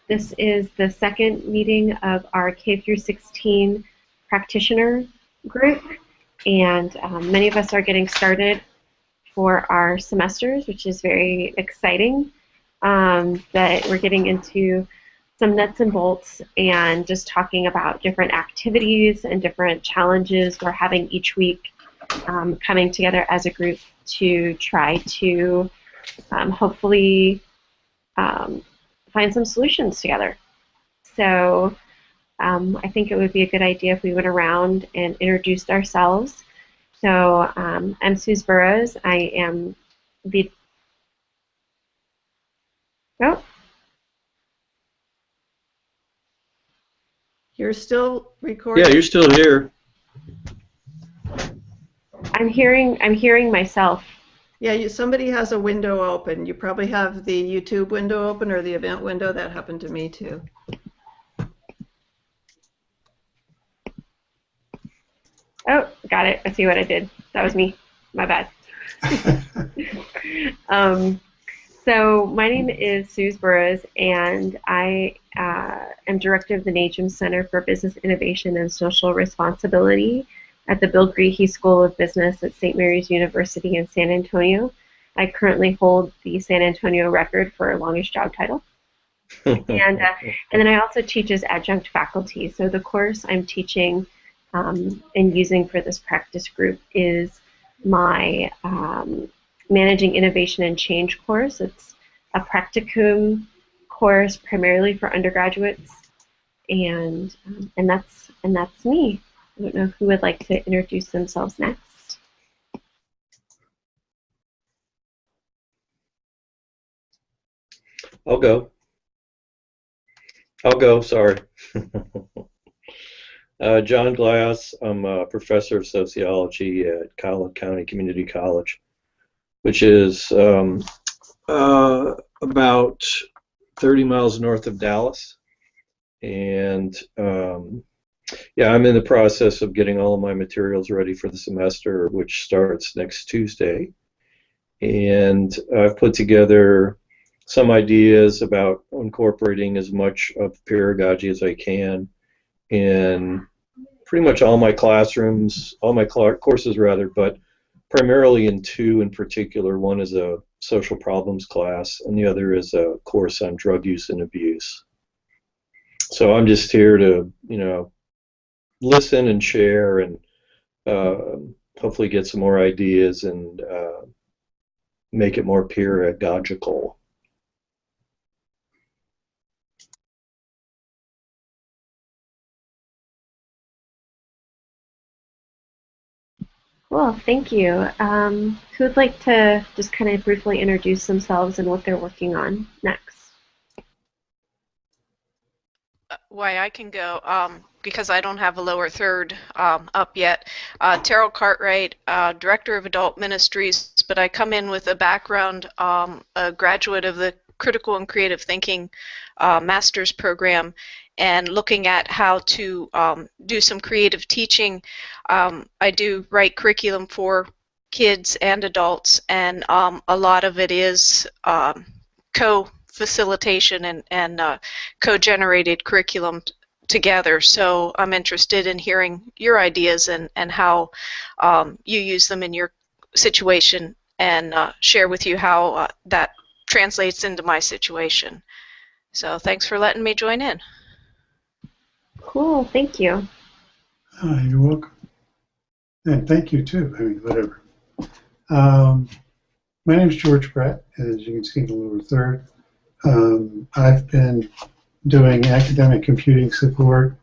This is the second meeting of our K-16 practitioner group, and many of us are getting started for our semesters, which is very exciting. That we're getting into some nuts and bolts and just talking about different activities and different challenges we're having each week, coming together as a group to try to hopefully find some solutions together. So I think it would be a good idea if we went around and introduced ourselves. So I'm Suze Burrows. I am the... Oh. You're still recording? Yeah, you're still here. I'm hearing myself. Yeah, somebody has a window open. You probably have the YouTube window open or the event window. That happened to me too. Oh, got it. I see what I did. That was me. My bad. So my name is Suze Burrows, and I am director of the NAGEM Center for Business Innovation and Social Responsibility at the Bill Greehey School of Business at St. Mary's University in San Antonio. I currently hold the San Antonio record for longest job title. And then I also teach as adjunct faculty. So the course I'm teaching and using for this practice group is my Managing Innovation and Change course. It's a practicum course primarily for undergraduates, and that's me. I don't know who would like to introduce themselves next. I'll go, sorry. John Glass, I'm a professor of sociology at Collin County Community College, which is about 30 miles north of Dallas. And yeah, I'm in the process of getting all of my materials ready for the semester, which starts next Tuesday. And I've put together some ideas about incorporating as much of pedagogy as I can in pretty much all my classrooms, all my courses rather, but primarily in two in particular. One is a social problems class, and the other is a course on drug use and abuse. So I'm just here to, listen and share and hopefully get some more ideas and make it more pedagogical. Cool, thank you. Who would like to just kind of briefly introduce themselves and what they're working on next? Why, I can go because I don't have a lower third up yet. Terrell Cartwright, Director of Adult Ministries, but I come in with a background, a graduate of the Critical and Creative Thinking Master's Program, and looking at how to do some creative teaching. I do write curriculum for kids and adults, and a lot of it is co-facilitation and co-generated curriculum together. So I'm interested in hearing your ideas and how you use them in your situation, and share with you how that translates into my situation. So thanks for letting me join in. Cool, thank you. You're welcome. And thank you too. I mean, whatever. My name is George Brett, as you can see in the lower third. I've been doing academic computing support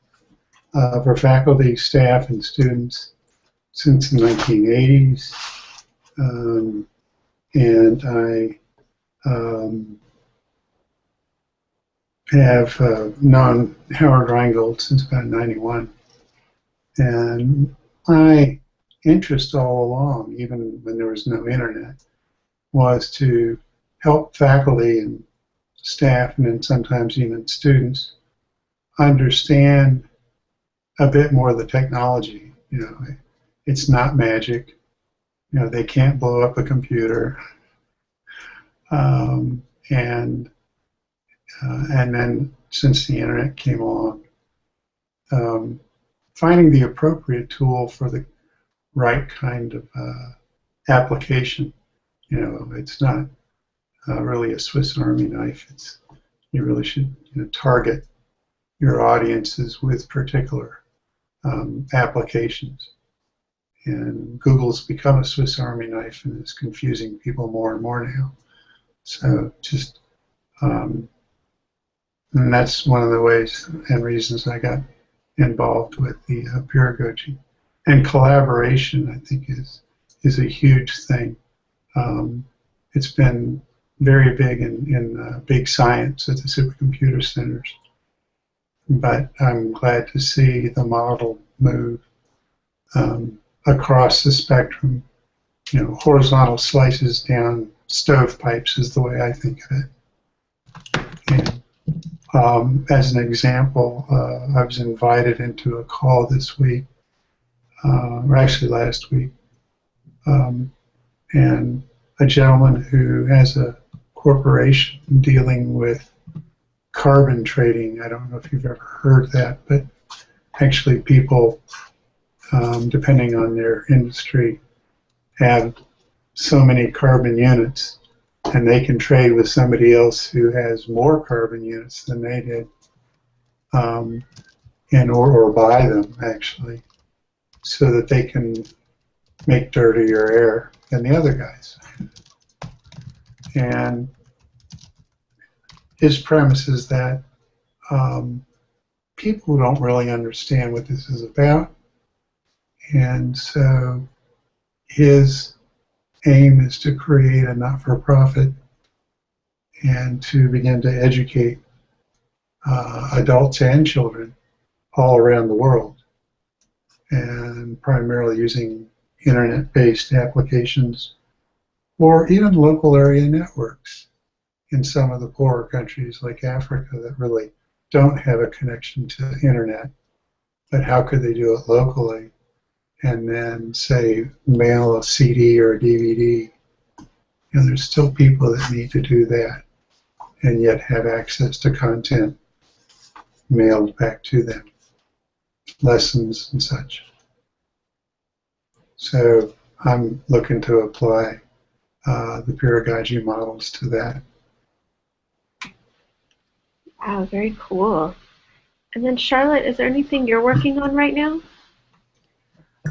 for faculty, staff, and students since the 1980s. And I have known Howard Reingold since about '91. And my interest all along, even when there was no internet, was to help faculty and staff, and then sometimes even students, understand a bit more of the technology. It's not magic. They can't blow up a computer. And And then since the internet came along, finding the appropriate tool for the right kind of application. You know, it's not really a Swiss Army knife. You really should target your audiences with particular applications. And Google's become a Swiss Army knife and is confusing people more and more now. So just, and that's one of the ways and reasons I got involved with the Peeragogy. And collaboration, I think, is a huge thing. It's been very big in big science at the supercomputer centers. But I'm glad to see the model move across the spectrum. You know, horizontal slices down stovepipes is the way I think of it. And as an example, I was invited into a call this week, or actually last week, and a gentleman who has a corporation dealing with carbon trading. I don't know if you've ever heard that, but actually people, depending on their industry, have so many carbon units, and they can trade with somebody else who has more carbon units than they did, or buy them actually, so that they can make dirtier air than the other guys. And his premise is that people don't really understand what this is about, and so his aim is to create a not-for-profit and to begin to educate adults and children all around the world, and primarily using internet-based applications or even local area networks in some of the poorer countries like Africa that really don't have a connection to the internet. But how could they do it locally and then, say, mail a CD or a DVD? You know, there's still people that need to do that and yet have access to content mailed back to them, lessons and such. So I'm looking to apply the Peeragogy models to that. Wow, very cool. And then Charlotte, is there anything you're working on right now?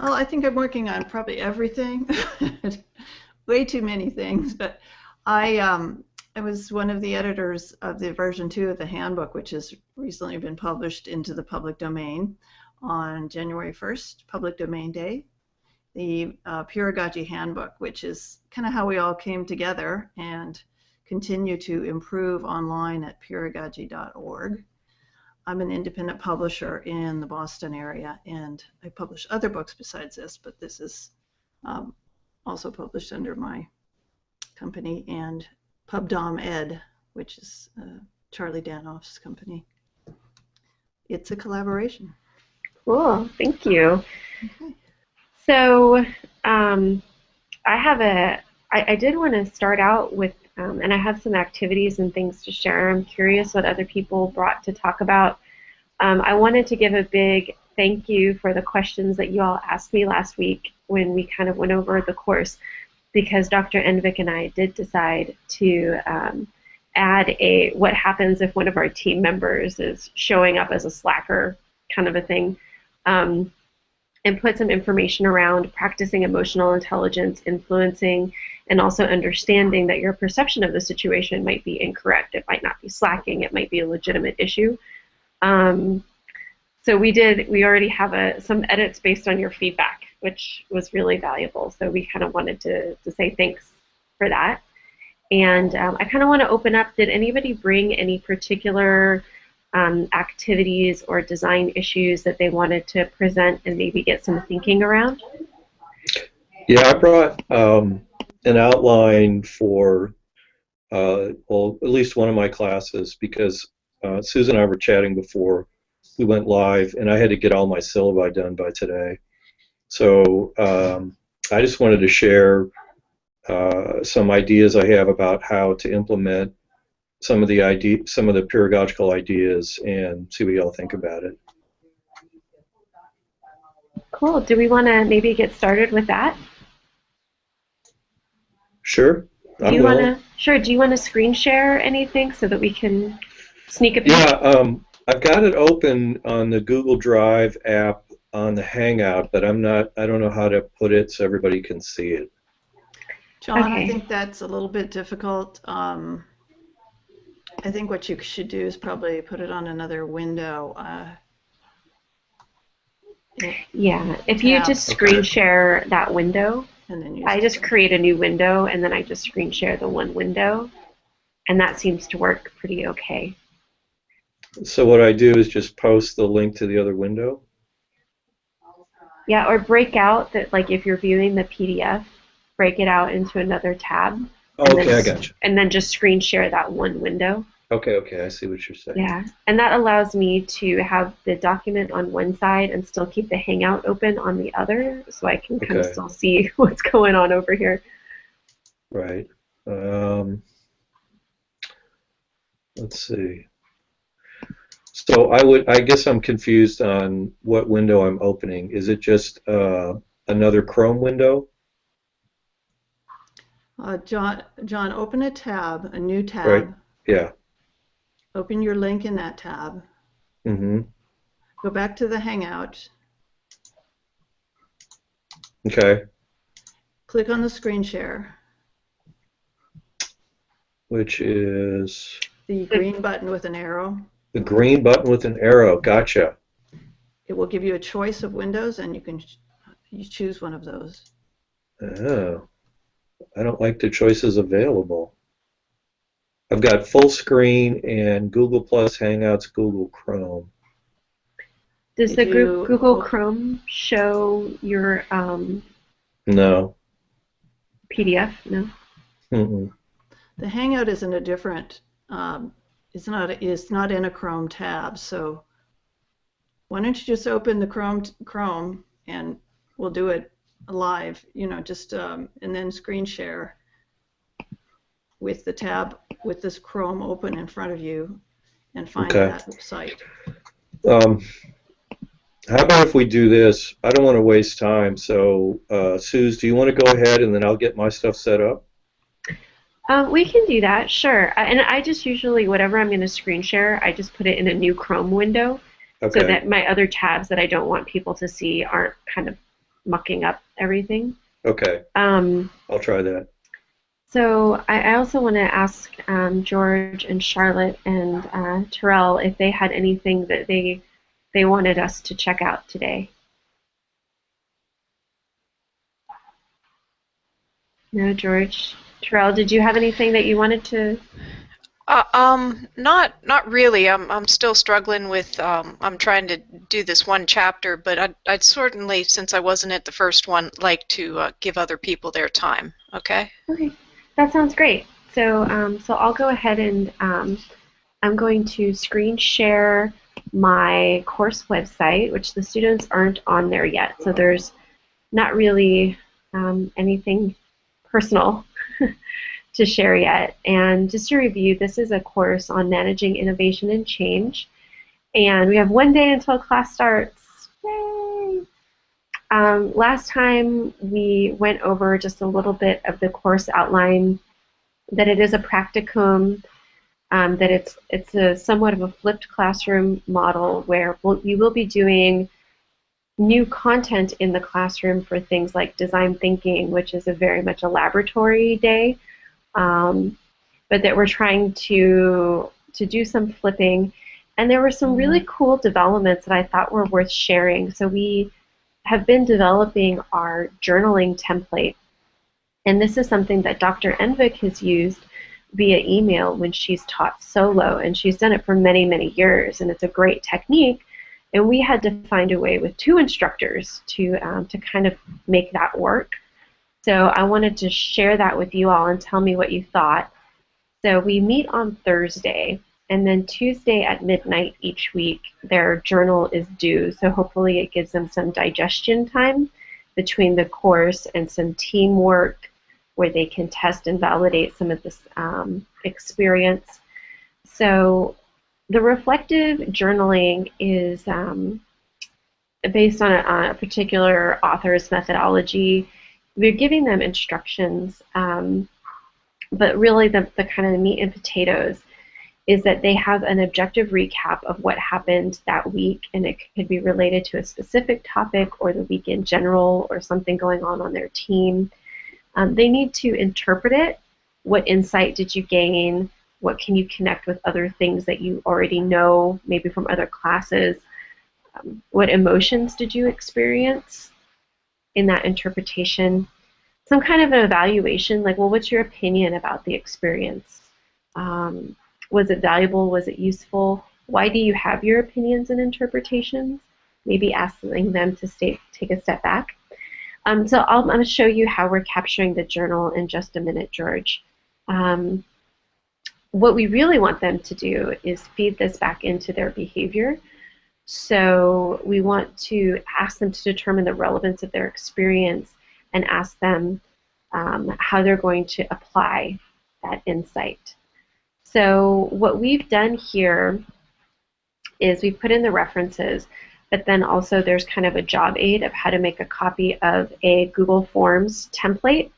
Well, I think I'm working on probably everything. Way too many things, but I was one of the editors of the version 2 of the Handbook, which has recently been published into the public domain on January 1st, Public Domain Day. The Peeragogy Handbook, which is kind of how we all came together and continue to improve online at peeragogy.org. I'm an independent publisher in the Boston area, and I publish other books besides this, but this is also published under my company, and PubDom Ed, which is Charlie Danoff's company. It's a collaboration. Cool, thank you. Okay. So I did want to start out with, and I have some activities and things to share. I'm curious what other people brought to talk about. I wanted to give a big thank you for the questions that you all asked me last week when we kind of went over the course, because Dr. Envik and I did decide to add what happens if one of our team members is showing up as a slacker kind of a thing. And put some information around practicing emotional intelligence, influencing, and also understanding that your perception of the situation might be incorrect. It might not be slacking. It might be a legitimate issue. So we already have some edits based on your feedback, which was really valuable. So we kind of wanted to say thanks for that. And I kind of want to open up, did anybody bring any particular activities or design issues that they wanted to present and maybe get some thinking around? Yeah, I brought an outline for well, at least one of my classes, because Susan and I were chatting before we went live, and I had to get all my syllabi done by today. So I just wanted to share some ideas I have about how to implement some of the pedagogical ideas, and see what y'all think about it. Cool. Do we want to maybe get started with that? Sure. Do you want to? Sure. Do you want to screen share anything so that we can sneak a peek? Yeah. I've got it open on the Google Drive app on the Hangout, but I don't know how to put it so everybody can see it. John, Okay. I think that's a little bit difficult. I think what you should do is probably put it on another window. Yeah. If you just screen share that window, and then I just create a new window, and then I just screen share the one window, and that seems to work pretty okay. So what I do is just post the link to the other window? Yeah, or break out that, like if you're viewing the PDF, break it out into another tab. Oh, okay, I got you. And then just screen share that one window. Okay, I see what you're saying. Yeah, and that allows me to have the document on one side and still keep the Hangout open on the other, so I can kind of still see what's going on over here. Right. Let's see. So I guess I'm confused on what window I'm opening. Is it just another Chrome window? John, open a tab, a new tab. Right. Yeah. Open your link in that tab. Mm-hmm. Go back to the Hangout. Okay. Click on the screen share. Which is? The green button with an arrow. The green button with an arrow. Gotcha. It will give you a choice of windows, and you choose one of those. Oh. I don't like the choices available. I've got full screen and Google Plus, Hangouts, Google Chrome. Does the Google Chrome show your No. PDF? No. Mm-mm. The Hangout is in a different. It's not in a Chrome tab. So why don't you just open the Chrome and we'll do it live. And then screen share with the tab with this Chrome open in front of you and find that site. How about if we do this? I don't want to waste time. So, Suze, do you want to go ahead and then I'll get my stuff set up? We can do that, sure. And I just usually, whatever I'm going to screen share, I just put it in a new Chrome window so that my other tabs that I don't want people to see aren't kind of mucking up everything. Okay. I'll try that. So I also want to ask George and Charlotte and Terrell if they had anything that they wanted us to check out today. No, George. Terrell, did you have anything that you wanted to? Not really. I'm still struggling with. I'm trying to do this one chapter, but I'd certainly, since I wasn't at the first one, like to give other people their time. Okay. Okay, that sounds great. So so I'll go ahead and I'm going to screen share my course website, which the students aren't on there yet. So there's not really anything personal to share yet. And just to review, this is a course on managing innovation and change. And we have one day until class starts. Yay! Last time we went over just a little bit of the course outline, that it is a practicum, that it's a somewhat of a flipped classroom model where you will be doing new content in the classroom for things like design thinking, which is a very much a laboratory day, but that we're trying to do some flipping. And there were some really cool developments that I thought were worth sharing. So we have been developing our journaling template, and this is something that Dr. Envik has used via email when she's taught solo, and she's done it for many, many years, and it's a great technique. And we had to find a way with 2 instructors to kind of make that work. So I wanted to share that with you all and tell me what you thought. So we meet on Thursday, and then Tuesday at midnight each week their journal is due. So hopefully it gives them some digestion time between the course and some teamwork where they can test and validate some of this experience. So the reflective journaling is based on a particular author's methodology. We're giving them instructions, but really the kind of meat and potatoes is that they have an objective recap of what happened that week, and it could be related to a specific topic or the week in general or something going on their team. They need to interpret it. What insight did you gain? What can you connect with other things that you already know, maybe from other classes? What emotions did you experience in that interpretation? Some kind of an evaluation, like, well, what's your opinion about the experience? Was it valuable? Was it useful? Why do you have your opinions and interpretations? Maybe asking them to take a step back. So I'm going to show you how we're capturing the journal in just a minute, George. What we really want them to do is feed this back into their behavior. So we want to ask them to determine the relevance of their experience and ask them how they're going to apply that insight. So what we've done here is we've put in the references, but then also there's kind of a job aid of how to make a copy of a Google Forms template.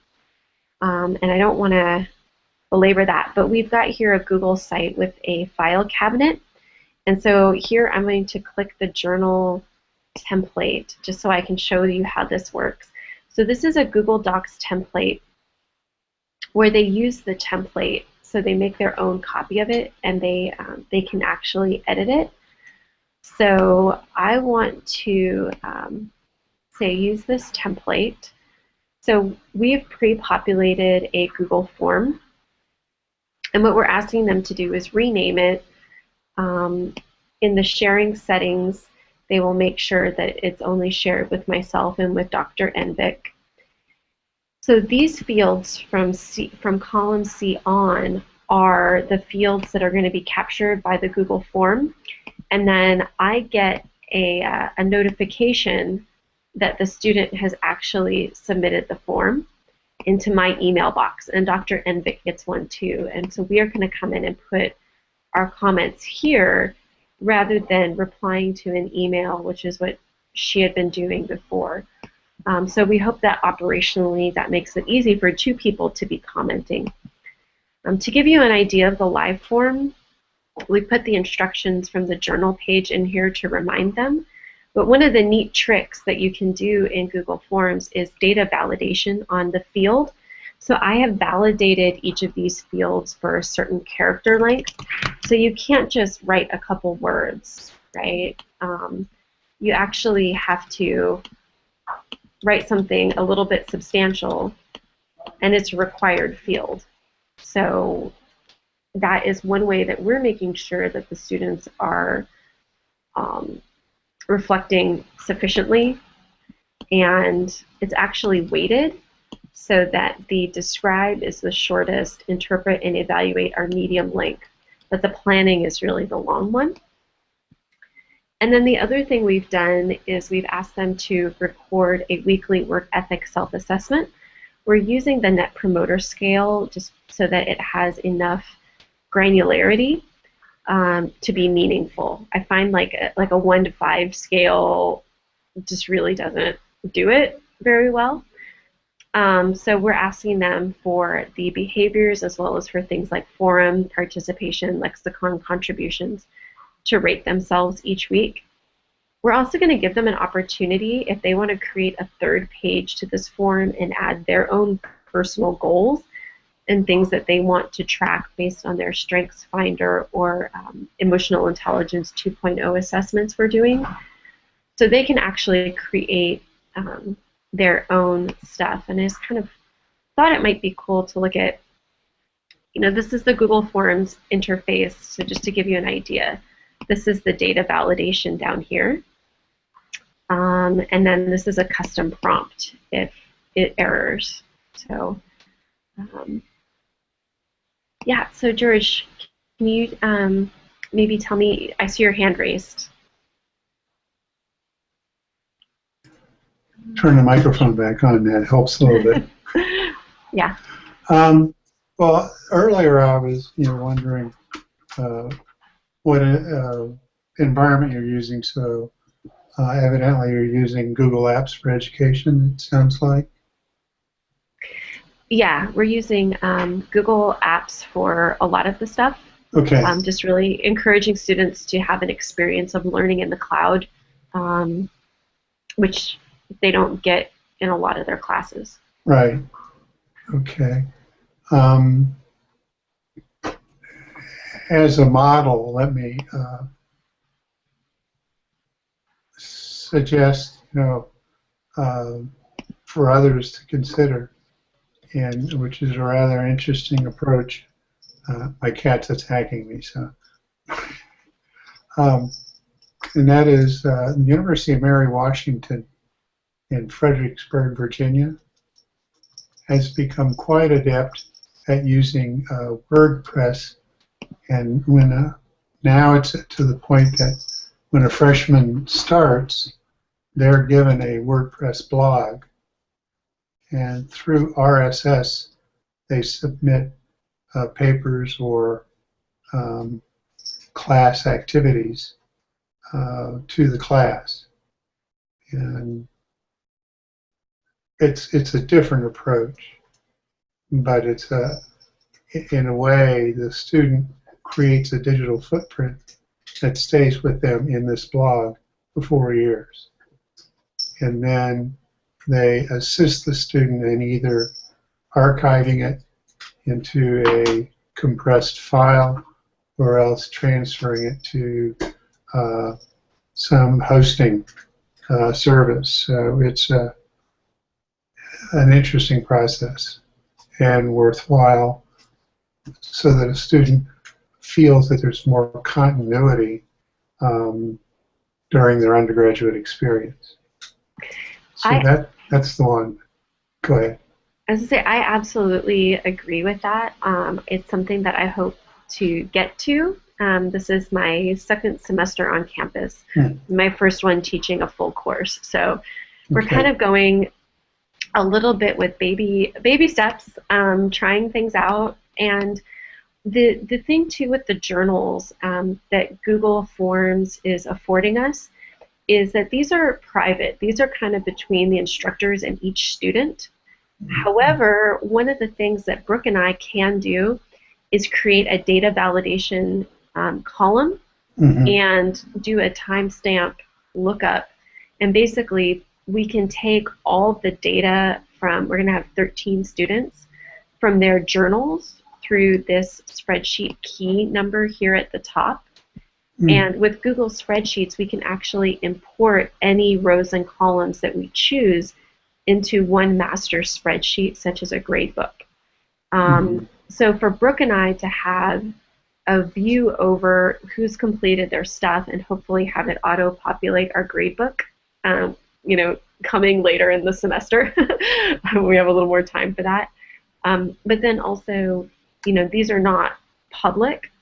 And I don't want to belabor that, but we've got here a Google site with a file cabinet. And so here I'm going to click the journal template just so I can show you how this works. So this is a Google Docs template where they use the template, so they make their own copy of it, and they can actually edit it. So I want to say use this template. So we've pre-populated a Google form, and what we're asking them to do is rename it. In the sharing settings, they will make sure that it's only shared with myself and with Dr. Envik. So these fields from column C on are the fields that are going to be captured by the Google form, and then I get a notification that the student has actually submitted the form into my email box, and Dr. Envik gets one too. And so we are going to come in and put our comments here rather than replying to an email, which is what she had been doing before. So we hope that operationally that makes it easy for two people to be commenting. To give you an idea of the live form, we put the instructions from the journal page in here to remind them. But one of the neat tricks that you can do in Google Forms is data validation on the field. So I have validated each of these fields for a certain character length. So you can't just write a couple words, right? You actually have to write something a little bit substantial, and it's a required field. So that is one way that we're making sure that the students are reflecting sufficiently, and it's actually weighted so that the describe is the shortest, interpret and evaluate are medium length, but the planning is really the long one. And then the other thing we've done is we've asked them to record a weekly work ethic self-assessment. We're using the Net Promoter Scale just so that it has enough granularity to be meaningful. I find like a 1 to 5 scale just really doesn't do it very well. So we're asking them for the behaviors as well as for things like forum, participation, lexicon contributions to rate themselves each week. We're also going to give them an opportunity if they want to create a third page to this form and add their own personal goals and things that they want to track based on their Strengths Finder or Emotional Intelligence 2.0 assessments we're doing. So they can actually create their own stuff. And I just kind of thought it might be cool to look at, this is the Google Forms interface, so just to give you an idea. This is the data validation down here. And then this is a custom prompt if it errors. So, yeah, so George, can you maybe tell me, I see your hand raised. Turn the microphone back on, that helps a little bit. Yeah. Well, earlier I was wondering what environment you're using. So evidently you're using Google Apps for Education, it sounds like. Yeah, we're using Google Apps for a lot of the stuff. Okay. Just really encouraging students to have an experience of learning in the cloud, which they don't get in a lot of their classes. Right. Okay. As a model, let me suggest, for others to consider, and which is a rather interesting approach. My cat's attacking me, so. And that is the University of Mary Washington in Fredericksburg, Virginia, has become quite adept at using WordPress, and now it's to the point that when a freshman starts, they're given a WordPress blog, and through RSS, they submit papers or class activities to the class, and it's a different approach, but it's in a way the student creates a digital footprint that stays with them in this blog for 4 years, and then they assist the student in either archiving it into a compressed file or else transferring it to some hosting service. So it's an interesting process and worthwhile, so that a student feels that there's more continuity during their undergraduate experience. So that's the one. Go ahead. As I say, I absolutely agree with that. It's something that I hope to get to. This is my second semester on campus, my first one teaching a full course. So we're kind of going a little bit with baby steps, trying things out. And the thing too with the journals that Google Forms is affording us is that these are private. These are kind of between the instructors and each student. However, one of the things that Brooke and I can do is create a data validation column and do a timestamp lookup. And basically, we can take all the data from, we're going to have 13 students, from their journals through this spreadsheet key number here at the top. And with Google Spreadsheets, we can actually import any rows and columns that we choose into one master spreadsheet, such as a gradebook. So for Brooke and I to have a view over who's completed their stuff and hopefully have it auto-populate our gradebook, coming later in the semester. We have a little more time for that. But then also, these are not public,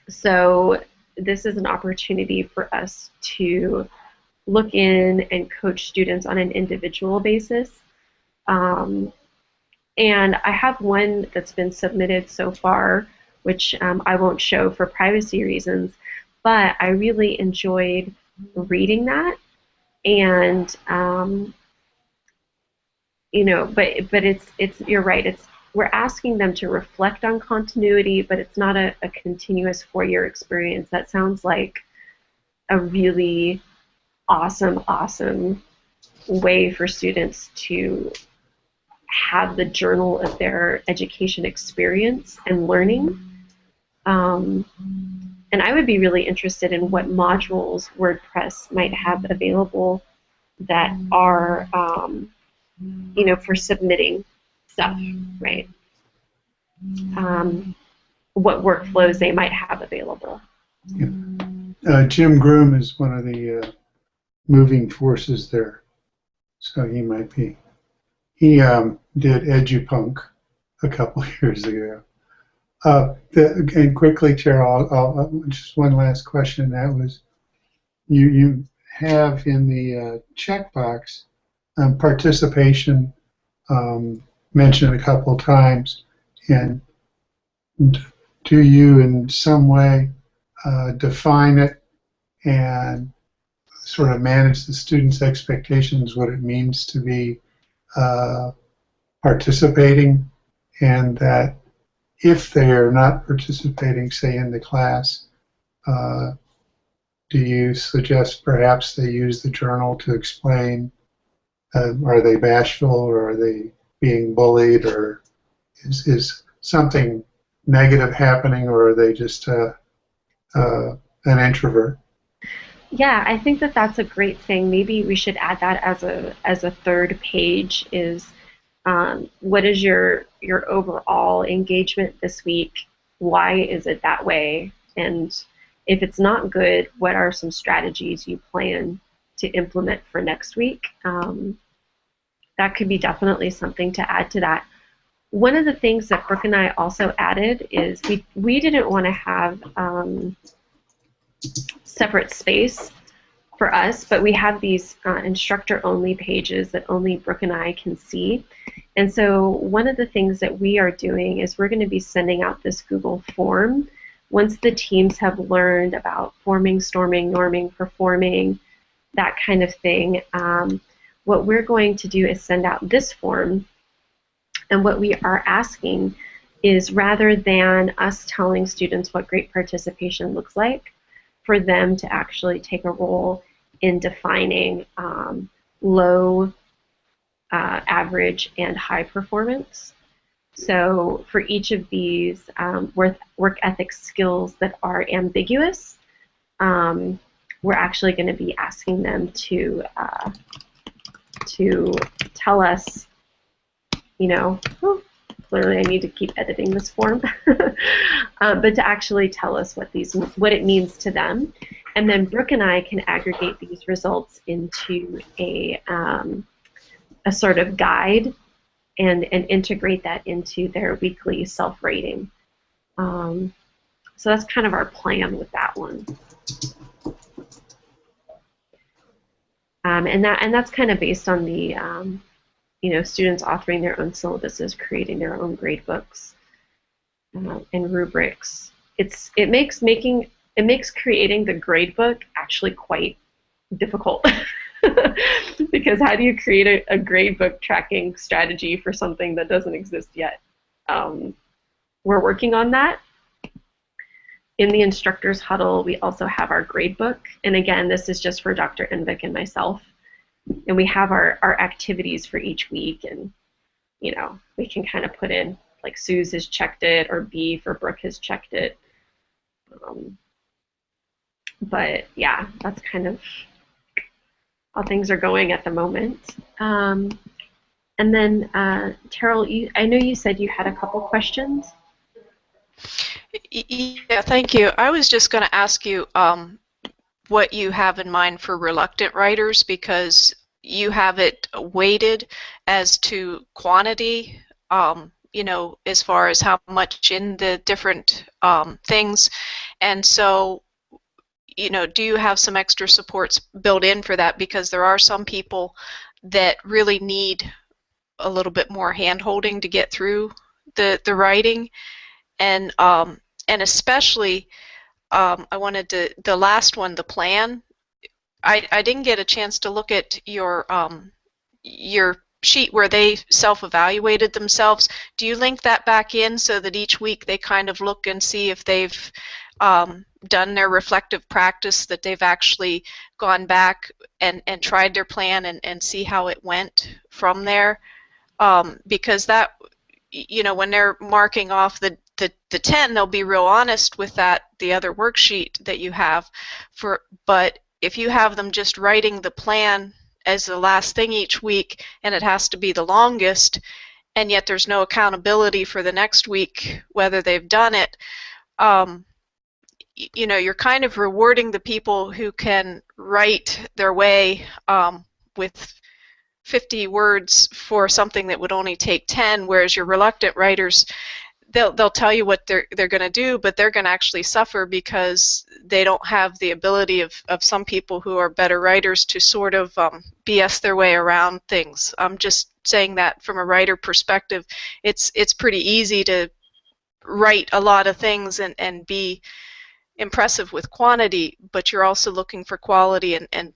so this is an opportunity for us to look in and coach students on an individual basis. And I have one that's been submitted so far, which I won't show for privacy reasons, but I really enjoyed reading that. And but it's you're right. We're asking them to reflect on continuity, but it's not a continuous 4-year experience. That sounds like a really awesome way for students to have the journal of their education experience and learning. And I would be really interested in what modules WordPress might have available that are, for submitting stuff, right? What workflows they might have available. Yeah. Jim Groom is one of the moving forces there, so he might be. He did EduPunk a couple years ago. And quickly, Cheryl, I'll just one last question. That was, you have in the checkbox participation mentioned a couple times, and do you in some way define it and sort of manage the students' expectations, what it means to be participating, and that if they are not participating, say in the class, do you suggest perhaps they use the journal to explain, are they bashful, or are they being bullied, or is something negative happening, or are they just an introvert? Yeah, I think that that's a great thing. Maybe we should add that as a third page is what is your overall engagement this week? Why is it that way? And if it's not good, what are some strategies you plan to implement for next week? That could be definitely something to add to that. One of the things that Brooke and I also added is we didn't want to have separate space for us, but we have these instructor-only pages that only Brooke and I can see. And so one of the things that we are doing is we're going to be sending out this Google form once the teams have learned about forming, storming, norming, performing, that kind of thing. What we're going to do is send out this form, and what we are asking is, rather than us telling students what great participation looks like, for them to actually take a role in defining low, average, and high performance. So for each of these work ethic skills that are ambiguous, we're actually going to be asking them to tell us, you know, clearly I need to keep editing this form, but to actually tell us what it means to them. And then Brooke and I can aggregate these results into a sort of guide and integrate that into their weekly self-rating. So that's kind of our plan with that one. And that's kind of based on the you know, students authoring their own syllabuses, creating their own grade books and rubrics. It makes creating the grade book actually quite difficult because how do you create a grade book tracking strategy for something that doesn't exist yet? We're working on that. In the instructors huddle, we also have our grade book, and again, this is just for Dr. Envik and myself. And we have our activities for each week, and you know, we can kind of put in like Suze has checked it, or B for Brooke has checked it. But yeah, that's kind of how things are going at the moment. And then Terrell, I know you said you had a couple questions. Yeah, thank you. I was just going to ask you what you have in mind for reluctant writers, because you have it weighted as to quantity, you know, as far as how much in the different things. And so, you know, do you have some extra supports built in for that? Because there are some people that really need a little bit more hand-holding to get through the writing. And especially, I wanted to, the last one, the plan, I didn't get a chance to look at your sheet where they self-evaluated themselves. Do you link that back in so that each week they kind of look and see if they've done their reflective practice, that they've actually gone back and tried their plan and see how it went from there? Because that, you know, when they're marking off the 10, they'll be real honest with that, the other worksheet that you have. But if you have them just writing the plan as the last thing each week, and it has to be the longest, and yet there's no accountability for the next week whether they've done it, you know, you're kind of rewarding the people who can write their way with 50 words for something that would only take 10, whereas your reluctant writers, they'll tell you what they're going to do, but they're going to actually suffer because they don't have the ability of some people who are better writers to sort of BS their way around things. I'm just saying that from a writer perspective, it's pretty easy to write a lot of things and be impressive with quantity, but you're also looking for quality and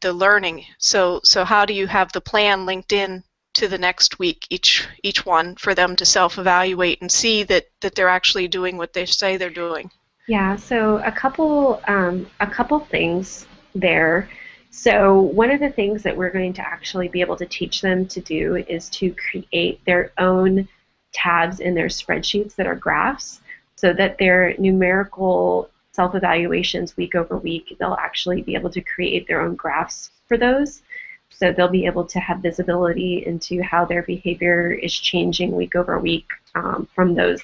the learning. So how do you have the plan linked in to the next week, each one, for them to self-evaluate and see that they're actually doing what they say they're doing? Yeah, so a couple things there. So one of the things that we're going to actually be able to teach them to do is to create their own tabs in their spreadsheets that are graphs, so that their numerical self-evaluations week over week, they'll actually be able to create their own graphs for those. So they'll be able to have visibility into how their behavior is changing week over week, from those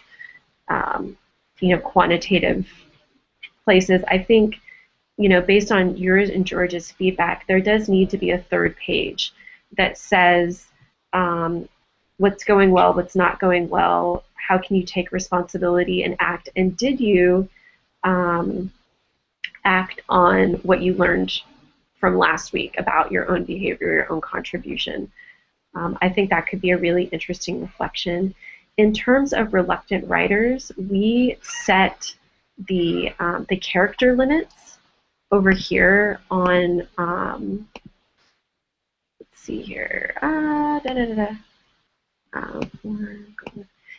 quantitative places. I think, based on yours and George's feedback, there does need to be a third page that says what's going well, what's not going well, how can you take responsibility and act, and did you act on what you learned from last week about your own behavior, your own contribution. I think that could be a really interesting reflection. In terms of reluctant writers, we set the character limits over here on, let's see here,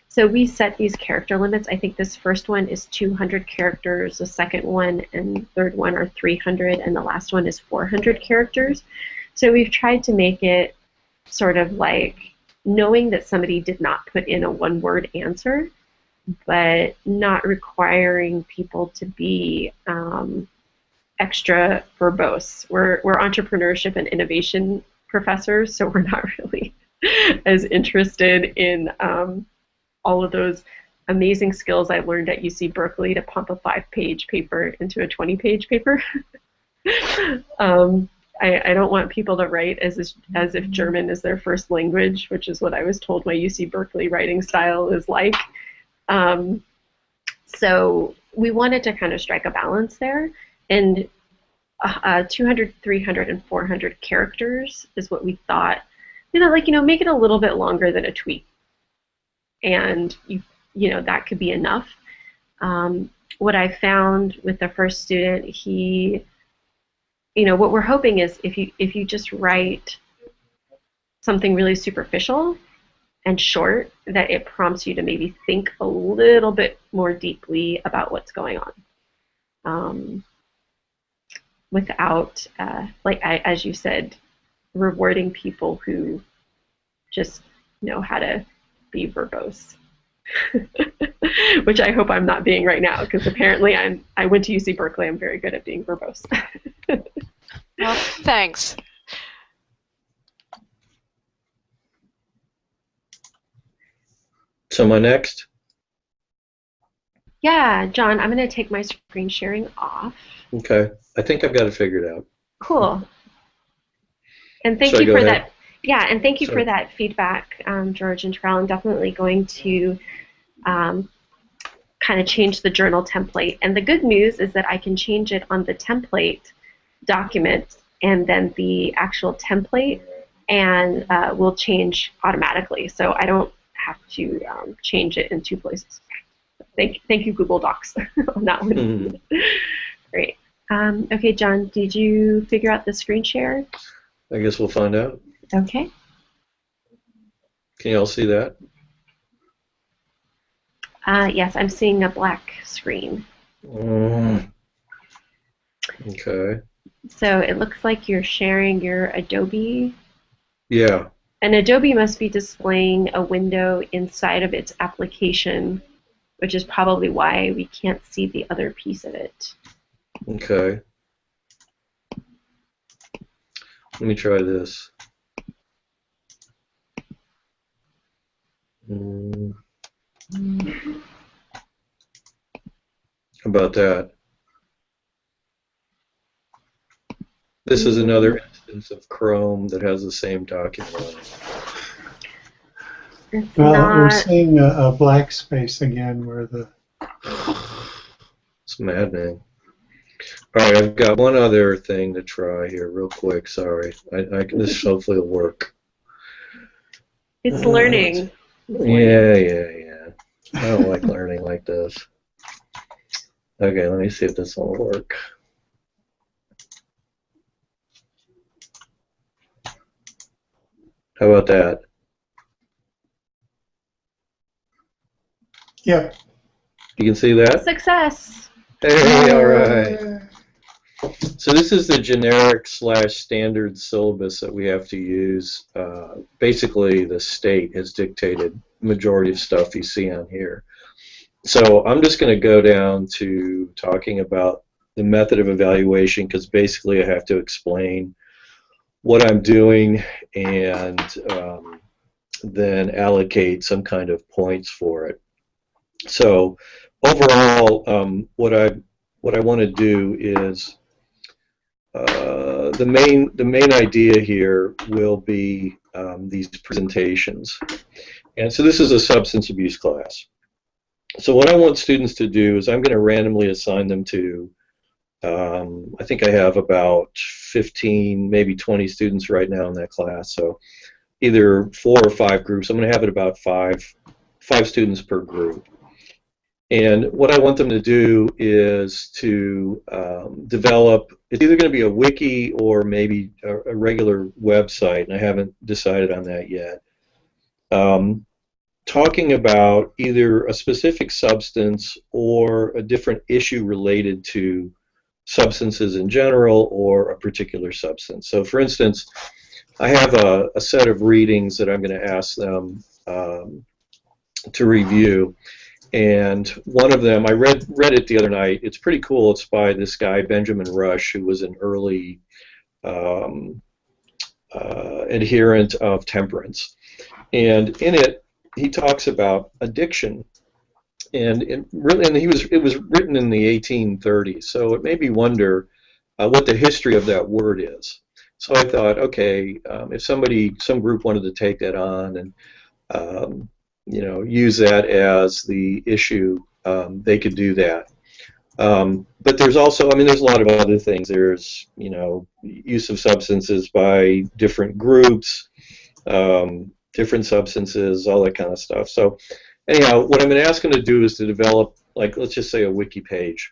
so we set these character limits. I think this first one is 200 characters, the second one and third one are 300, and the last one is 400 characters. So we've tried to make it sort of like knowing that somebody did not put in a one-word answer, but not requiring people to be extra verbose. We're entrepreneurship and innovation professors, so we're not really as interested in all of those amazing skills I learned at UC Berkeley to pump a 5-page paper into a 20-page paper. I don't want people to write as if German is their first language, which is what I was told my UC Berkeley writing style is like. So we wanted to kind of strike a balance there, and 200, 300, and 400 characters is what we thought. Make it a little bit longer than a tweet, and that could be enough. What I found with the first student, what we're hoping is if you just write something really superficial and short, that it prompts you to maybe think a little bit more deeply about what's going on, without, as you said, rewarding people who just know how to be verbose. Which I hope I'm not being right now, because apparently I went to UC Berkeley. I'm very good at being verbose. Well, thanks. So my next? Yeah, John, I'm going to take my screen sharing off. Okay. I think I've got it figured out. Cool. And thank you for that. Yeah, and thank you for that feedback, George and Terrell. I'm definitely going to kind of change the journal template. And the good news is that I can change it on the template document, and then the actual template and will change automatically. So I don't have to change it in 2 places. Thank you, Google Docs, on that one. Mm-hmm. Great. Okay, John, did you figure out the screen share? I guess we'll find out. Okay. Can you all see that? Yes, I'm seeing a black screen. Okay. So it looks like you're sharing your Adobe. Yeah. And Adobe must be displaying a window inside of its application, which is probably why we can't see the other piece of it. Okay. Let me try this. How about that? This is another instance of Chrome that has the same document on it. We're seeing a black space again where the... It's maddening. All right, I've got one other thing to try here real quick. Sorry. This hopefully will work. It's learning. Yeah. I don't like learning like this. Okay, let me see if this will work. How about that? Yep. You can see that? Success! Hey, all right. So this is the generic / standard syllabus that we have to use. Basically, the state has dictated the majority of stuff you see on here. So I'm just going to go down to talking about the method of evaluation, because basically I have to explain what I'm doing and then allocate some kind of points for it. So overall, what I want to do is the main idea here will be these presentations. And so this is a substance abuse class. So what I want students to do is I'm going to randomly assign them to, I think I have about 15, maybe 20 students right now in that class. So either 4 or 5 groups. I'm going to have it about five students per group. And what I want them to do is to develop, it's either going to be a wiki or maybe a regular website, and I haven't decided on that yet. Talking about either a specific substance or a different issue related to substances in general or a particular substance. So for instance, I have a set of readings that I'm going to ask them to review. And one of them, I read it the other night. It's pretty cool. It's by this guy, Benjamin Rush, who was an early adherent of temperance. And in it, he talks about addiction. And it was written in the 1830s, so it made me wonder what the history of that word is. So I thought, okay, if some group wanted to take that on and use that as the issue, they could do that. But there's also, there's a lot of other things. There's, use of substances by different groups, different substances, all that kind of stuff. So anyhow, what I'm going to ask them to do is to develop, like, let's just say a wiki page.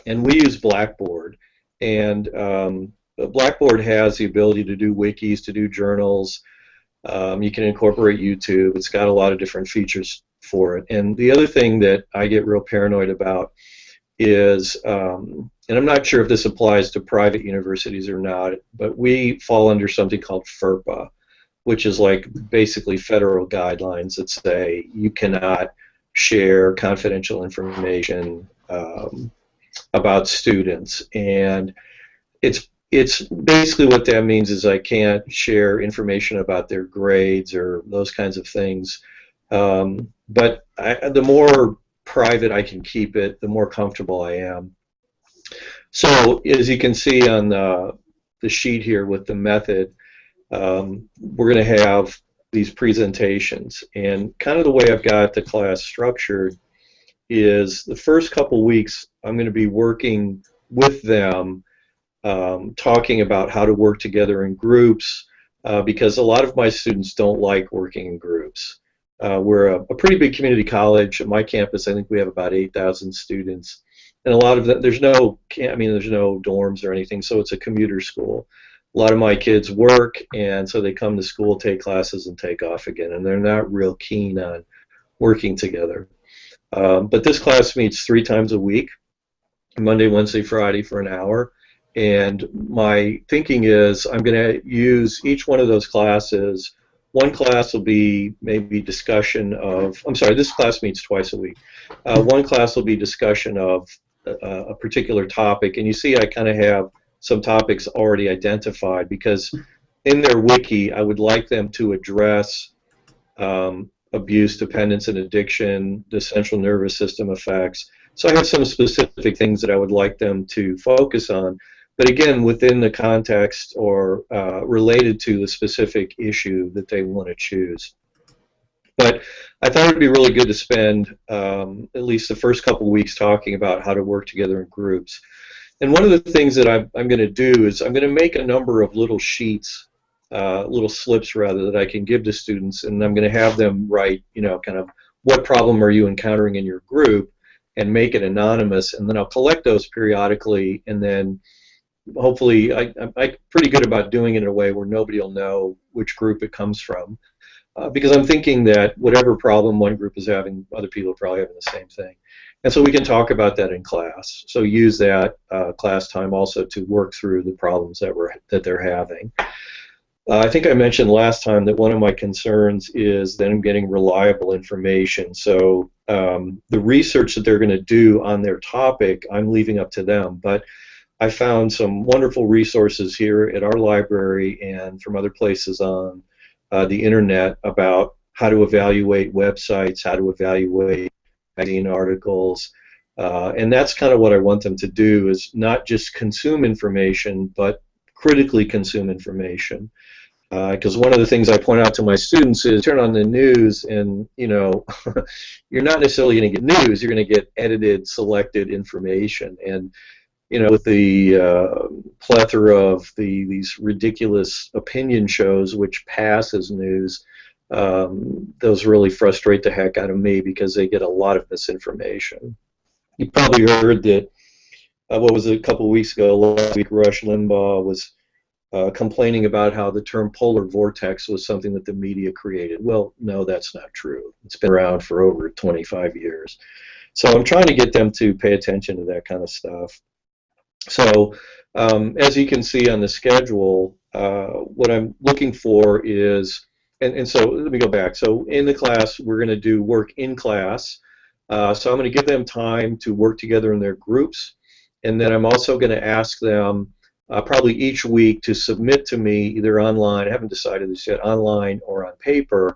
And we use Blackboard. And Blackboard has the ability to do wikis, to do journals. You can incorporate YouTube. It's got a lot of different features for it. And the other thing that I get real paranoid about is, and I'm not sure if this applies to private universities or not, but we fall under something called FERPA, which is like basically federal guidelines that say you cannot share confidential information about students. And it's basically what that means is I can't share information about their grades or those kinds of things. But the more private I can keep it, the more comfortable I am. So as you can see on the sheet here with the method, we're going to have these presentations. And kind of the way I've got the class structured is the first couple weeks I'm going to be working with them, talking about how to work together in groups, because a lot of my students don't like working in groups. We're a pretty big community college. At my campus, I think we have about 8,000 students, and a lot of them, there's no dorms or anything, so it's a commuter school. A lot of my kids work, and so they come to school, take classes, and take off again, and they're not real keen on working together. But this class meets 3 times a week, Monday, Wednesday, Friday, for an hour. And my thinking is I'm going to use each one of those classes. One class will be maybe discussion of, this class meets twice a week. One class will be discussion of a particular topic. And you see I kind of have some topics already identified, because in their wiki I would like them to address abuse, dependence, and addiction, the central nervous system effects. So I have some specific things that I would like them to focus on, but again, within the context or related to the specific issue that they want to choose. But I thought it would be really good to spend at least the first couple of weeks talking about how to work together in groups. And one of the things that I'm going to do is I'm going to make a number of little sheets, little slips rather, that I can give to students, and I'm going to have them write, kind of what problem are you encountering in your group, and make it anonymous, and then I'll collect those periodically, and then hopefully I'm pretty good about doing it in a way where nobody will know which group it comes from, because I'm thinking that whatever problem one group is having, other people are probably having the same thing. And so we can talk about that in class. So use that class time also to work through the problems that they're having. I think I mentioned last time that one of my concerns is them getting reliable information. So the research that they're going to do on their topic, I'm leaving up to them. But I found some wonderful resources here at our library and from other places on the internet about how to evaluate websites, how to evaluate magazine articles. And that's kind of what I want them to do, is not just consume information, but critically consume information. Because one of the things I point out to my students is turn on the news and, you know, you're not necessarily going to get news, you're going to get edited, selected information. And, you know, with the plethora of these ridiculous opinion shows which pass as news, those really frustrate the heck out of me because they get a lot of misinformation. You probably heard that, what was it, a couple of weeks ago, last week, Rush Limbaugh was complaining about how the term polar vortex was something that the media created. Well, no, that's not true. It's been around for over 25 years. So I'm trying to get them to pay attention to that kind of stuff. So as you can see on the schedule, what I'm looking for is, and so let me go back. So in the class, we're going to do work in class. So I'm going to give them time to work together in their groups. And then I'm also going to ask them probably each week to submit to me either online, I haven't decided this yet, online or on paper,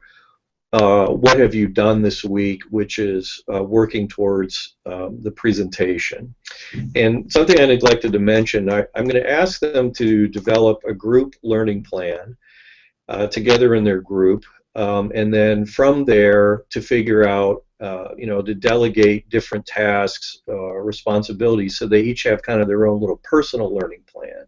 what have you done this week, which is working towards the presentation. And something I neglected to mention, I'm going to ask them to develop a group learning plan together in their group, and then from there to figure out, you know, to delegate different tasks, responsibilities, so they each have kind of their own little personal learning plan.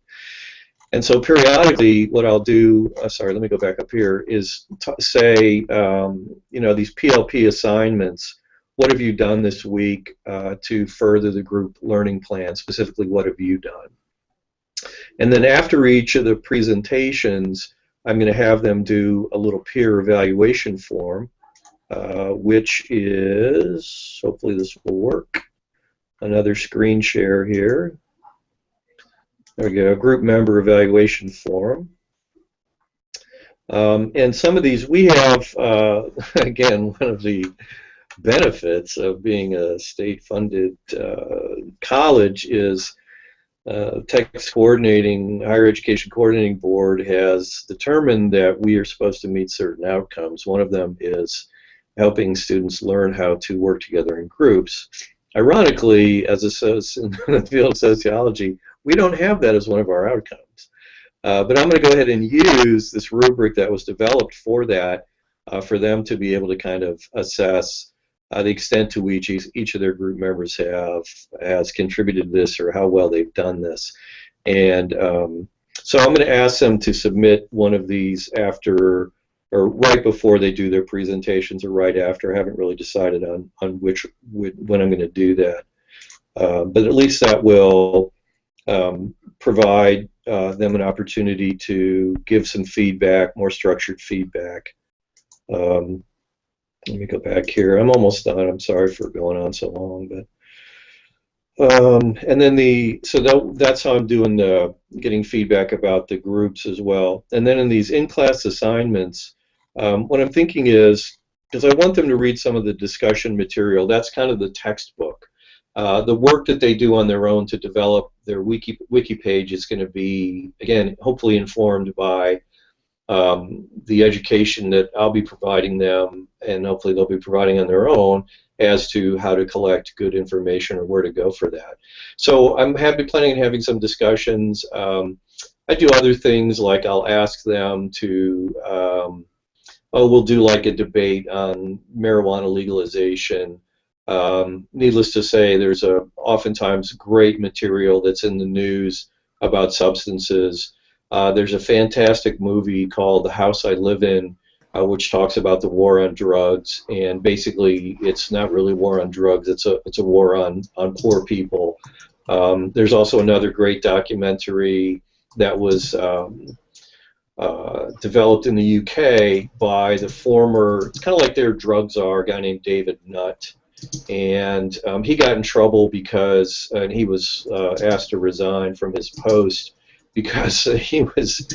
And so periodically, what I'll do, sorry, let me go back up here, is say, you know, these PLP assignments, what have you done this week to further the group learning plan, specifically what have you done? And then after each of the presentations, I'm going to have them do a little peer evaluation form, which is, hopefully this will work, another screen share here. There we go, group member evaluation form. And some of these we have, again, one of the benefits of being a state-funded college is Texas Coordinating, Higher Education Coordinating Board has determined that we are supposed to meet certain outcomes. One of them is helping students learn how to work together in groups. Ironically, as in the field of sociology, we don't have that as one of our outcomes. But I'm going to go ahead and use this rubric that was developed for that, for them to be able to kind of assess the extent to which each of their group members has contributed to this or how well they've done this. And so I'm going to ask them to submit one of these after or right before they do their presentations or right after. I haven't really decided on when I'm going to do that. But at least that will provide them an opportunity to give some feedback, more structured feedback. Let me go back here. I'm almost done. I'm sorry for going on so long, but and then that's how I'm doing the getting feedback about the groups as well. And then in these in-class assignments, what I'm thinking is, because I want them to read some of the discussion material, that's kind of the textbook. The work that they do on their own to develop their wiki page is going to be, again, hopefully informed by the education that I'll be providing them, and hopefully they'll be providing on their own as to how to collect good information or where to go for that. So I'm planning on having some discussions. I do other things, like I'll ask them to, we'll do like a debate on marijuana legalization. Needless to say, there's oftentimes great material that's in the news about substances. There's a fantastic movie called The House I Live In, which talks about the war on drugs. And basically, it's not really war on drugs; it's a war on poor people. There's also another great documentary that was developed in the UK by the former, it's kind of like their drug czar, a guy named David Nutt. And he got in trouble because, and he was asked to resign from his post because he was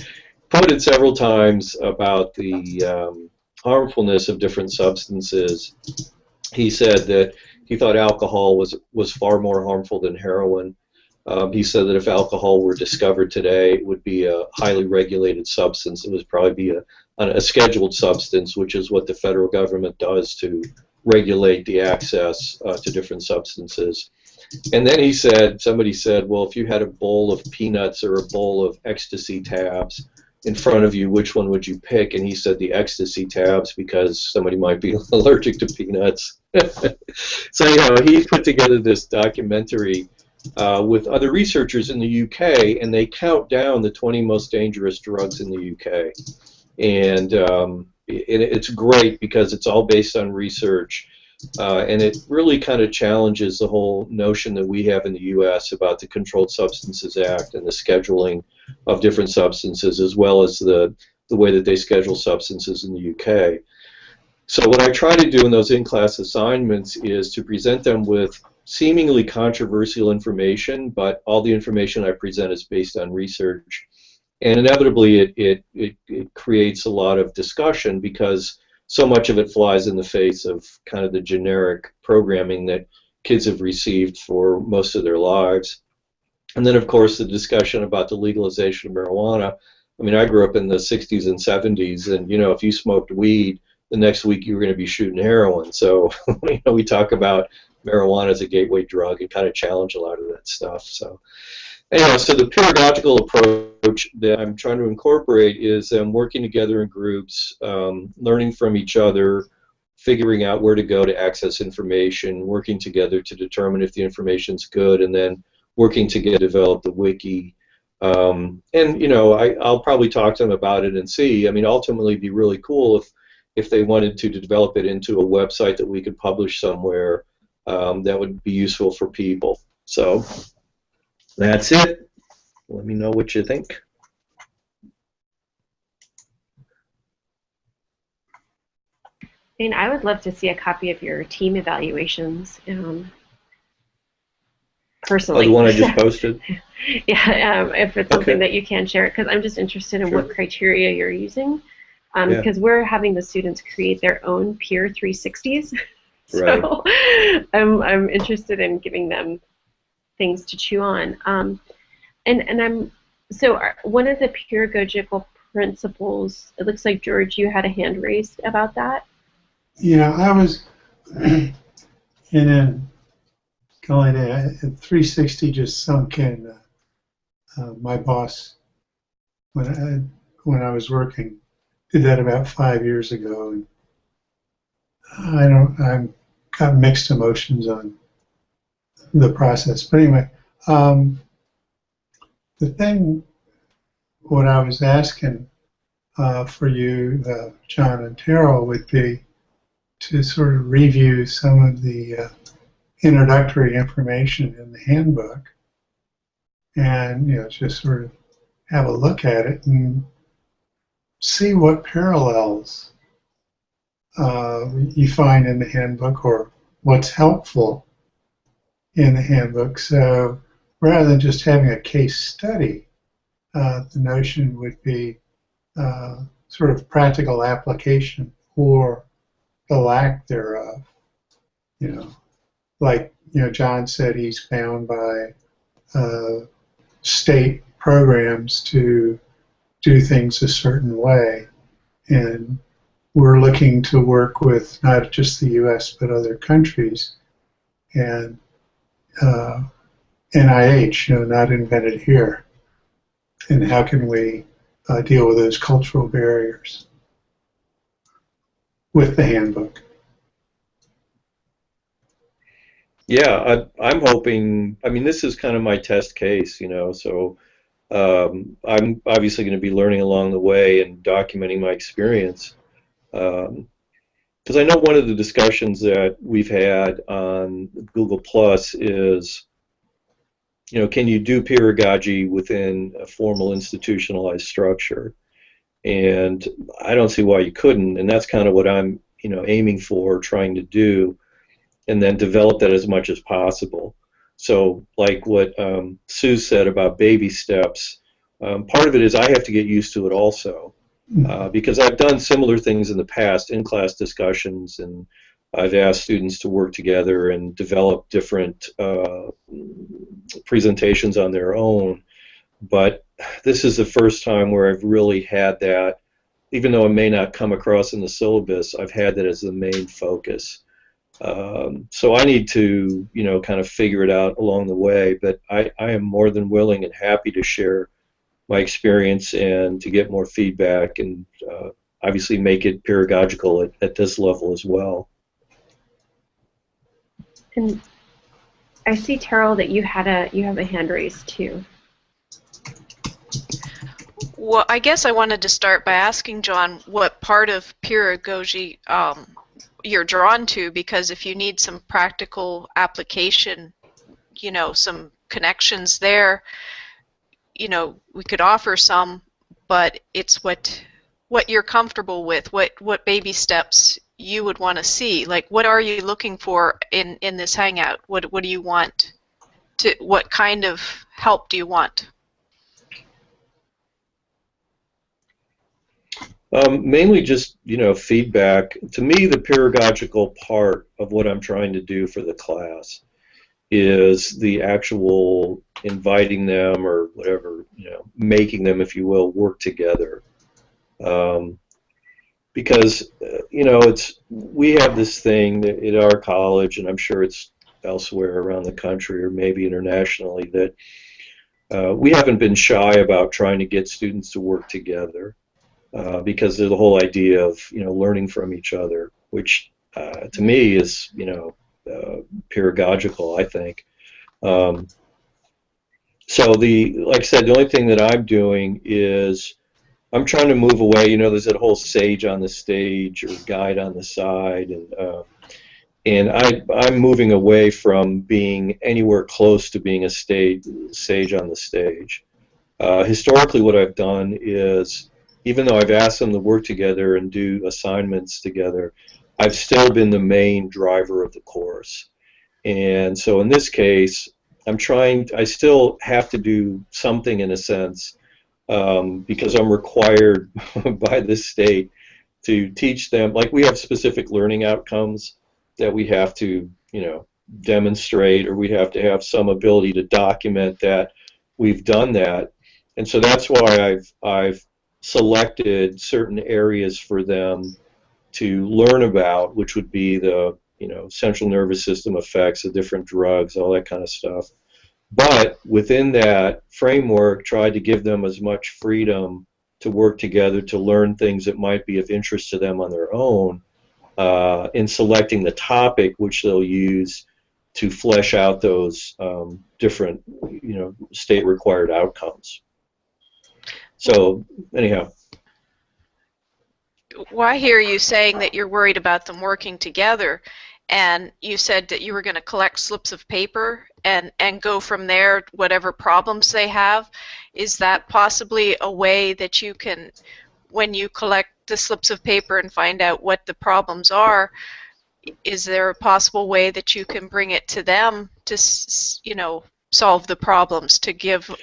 quoted several times about the harmfulness of different substances. He said that he thought alcohol was far more harmful than heroin. He said that if alcohol were discovered today, it would be a highly regulated substance. It would probably be a scheduled substance, which is what the federal government does to regulate the access to different substances. And then he said, somebody said, well, if you had a bowl of peanuts or a bowl of ecstasy tabs in front of you, which one would you pick? And he said the ecstasy tabs because somebody might be allergic to peanuts. So, you know, he put together this documentary with other researchers in the UK, and they count down the 20 most dangerous drugs in the UK. And it's great because it's all based on research, and it really kind of challenges the whole notion that we have in the U.S. about the Controlled Substances Act and the scheduling of different substances, as well as the way that they schedule substances in the UK. So what I try to do in those in-class assignments is to present them with seemingly controversial information, but all the information I present is based on research. And inevitably it creates a lot of discussion because so much of it flies in the face of kind of the generic programming that kids have received for most of their lives. And then, of course, the discussion about the legalization of marijuana. I mean, I grew up in the 60s and 70s, and, you know, if you smoked weed, the next week you were going to be shooting heroin. So, you know, we talk about marijuana as a gateway drug and kind of challenge a lot of that stuff. So, anyway, so the pedagogical approach that I'm trying to incorporate is working together in groups, learning from each other, figuring out where to go to access information, working together to determine if the information's good, and then working together to develop the wiki. And, you know, I'll probably talk to them about it and see. I mean, ultimately it'd be really cool if they wanted to develop it into a website that we could publish somewhere that would be useful for people. So that's it. Let me know what you think. I mean, I would love to see a copy of your team evaluations, personally. Oh, the one I just posted? Yeah, if it's something Okay. that you can share, because I'm just interested in Sure. what criteria you're using. Yeah. Because we're having the students create their own peer 360s. Right. So I'm interested in giving them things to chew on. One of the pedagogical principles, it looks like, George, you had a hand raised about that. Yeah, I was in a golly day, 360 just sunk in. My boss, when I was working, did that about 5 years ago, and I'm got mixed emotions on the process. But anyway, the thing, what I was asking for you, John and Terrell, would be to sort of review some of the introductory information in the handbook, and just sort of have a look at it and see what parallels you find in the handbook or what's helpful in the handbook. So rather than just having a case study, the notion would be sort of practical application or the lack thereof. Like John said, he's bound by state programs to do things a certain way, and we're looking to work with not just the U.S. but other countries, and NIH, not invented here, and how can we deal with those cultural barriers with the handbook? Yeah, I'm hoping, I mean, this is kind of my test case, so I'm obviously going to be learning along the way and documenting my experience. Because I know one of the discussions that we've had on Google Plus is, can you do pedagogy within a formal institutionalized structure? And I don't see why you couldn't, and that's kind of what I'm, aiming for, trying to do, and then develop that as much as possible. So, like what Sue said about baby steps, part of it is I have to get used to it also, because I've done similar things in the past, in-class discussions, and I've asked students to work together and develop different presentations on their own. But this is the first time where I've really had that, even though it may not come across in the syllabus, I've had that as the main focus. So I need to, kind of figure it out along the way, but I am more than willing and happy to share my experience and to get more feedback and obviously make it pedagogical at this level as well. And I see, Terrell, that you have a hand raised too. Well, I guess I wanted to start by asking John what part of pedagogy you're drawn to, because if you need some practical application, some connections there, we could offer some, but it's what you're comfortable with, what baby steps you would want to see. Like, what are you looking for in this hangout? What do you want what kind of help do you want? Mainly just, feedback. To me, the pedagogical part of what I'm trying to do for the class is the actual inviting them or whatever, making them, if you will, work together. Because, we have this thing at our college, and I'm sure it's elsewhere around the country or maybe internationally, that we haven't been shy about trying to get students to work together. Because there's the whole idea of learning from each other, which to me is pedagogical, I think. So like I said, the only thing that I'm doing is I'm trying to move away. There's that whole sage on the stage or guide on the side, and I'm moving away from being anywhere close to being a sage on the stage. Historically, what I've done is, even though I've asked them to work together and do assignments together, I've still been the main driver of the course. And so in this case, I still have to do something in a sense, because I'm required by the state to teach them. Like, we have specific learning outcomes that we have to, demonstrate, or we have to have some ability to document that we've done that. And so that's why I've selected certain areas for them to learn about, which would be the central nervous system effects of different drugs, all that kind of stuff. But within that framework, tried to give them as much freedom to work together to learn things that might be of interest to them on their own, in selecting the topic which they'll use to flesh out those different state required outcomes. So anyhow. Well, I hear you saying that you're worried about them working together, and you said that you were going to collect slips of paper and go from there, whatever problems they have. Is that possibly a way that you can, when you collect the slips of paper and find out what the problems are, is there a possible way that you can bring it to them to, solve the problems, to give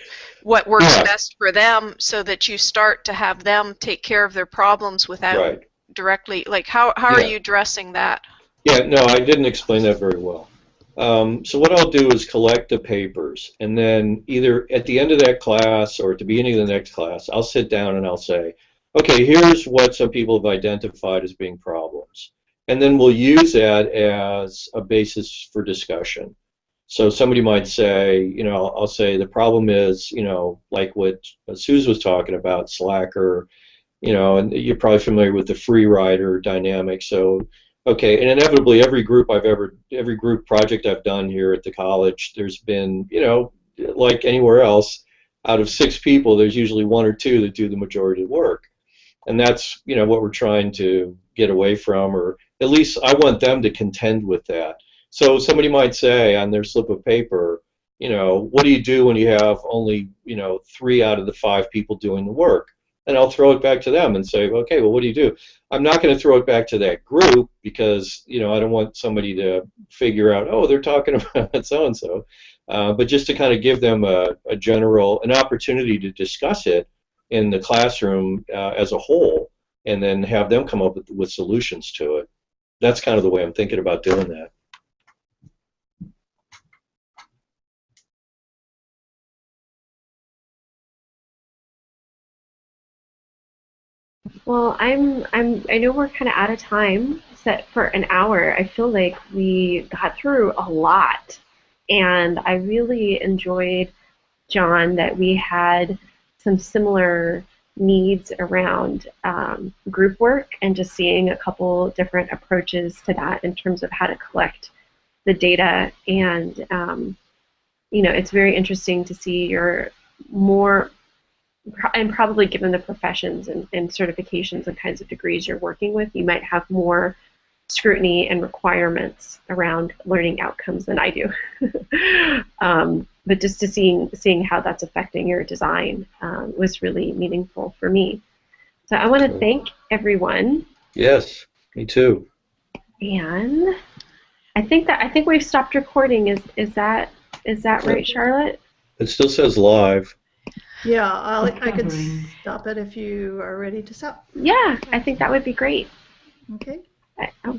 what works best for them, so that you start to have them take care of their problems without directly, like, how are you addressing that? Yeah, no, I didn't explain that very well. So what I'll do is collect the papers, and then either at the end of that class or at the beginning of the next class, I'll sit down and I'll say, okay, here's what some people have identified as being problems. And then we'll use that as a basis for discussion. So somebody might say, I'll say the problem is, like what Suze was talking about, Slacker, and you're probably familiar with the free rider dynamic. So, okay, and inevitably every group project I've done here at the college, there's been, like anywhere else, out of 6 people, there's usually 1 or 2 that do the majority of the work. And that's, you know, what we're trying to get away from, or at least I want them to contend with that. So somebody might say on their slip of paper, you know, what do you do when you have only, you know, 3 out of the 5 people doing the work? And I'll throw it back to them and say, okay, well, what do you do? I'm not going to throw it back to that group because, you know, I don't want somebody to figure out, oh, they're talking about so-and-so. But just to kind of give them an opportunity to discuss it in the classroom as a whole, and then have them come up with solutions to it. That's kind of the way I'm thinking about doing that. Well, I know we're kind of out of time, set for an hour. I feel like we got through a lot, and I really enjoyed, John, that we had some similar needs around group work and just seeing a couple different approaches to that in terms of how to collect the data. And you know, it's very interesting to see your more, and probably given the professions and certifications and kinds of degrees you're working with, you might have more scrutiny and requirements around learning outcomes than I do. But just to seeing how that's affecting your design was really meaningful for me. So I want to thank everyone. Yes, me too. And I think we've stopped recording. Is that right, Charlotte? It still says live. Yeah, I could stop it if you are ready to stop. Yeah, I think that would be great. Okay.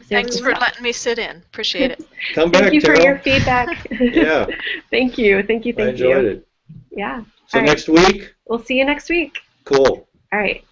Thanks for letting me sit in. Appreciate it. Come back, Thank you Terrell. for your feedback. Yeah. Thank you. I enjoyed it. Yeah. So All right. next week? We'll see you next week. Cool. All right.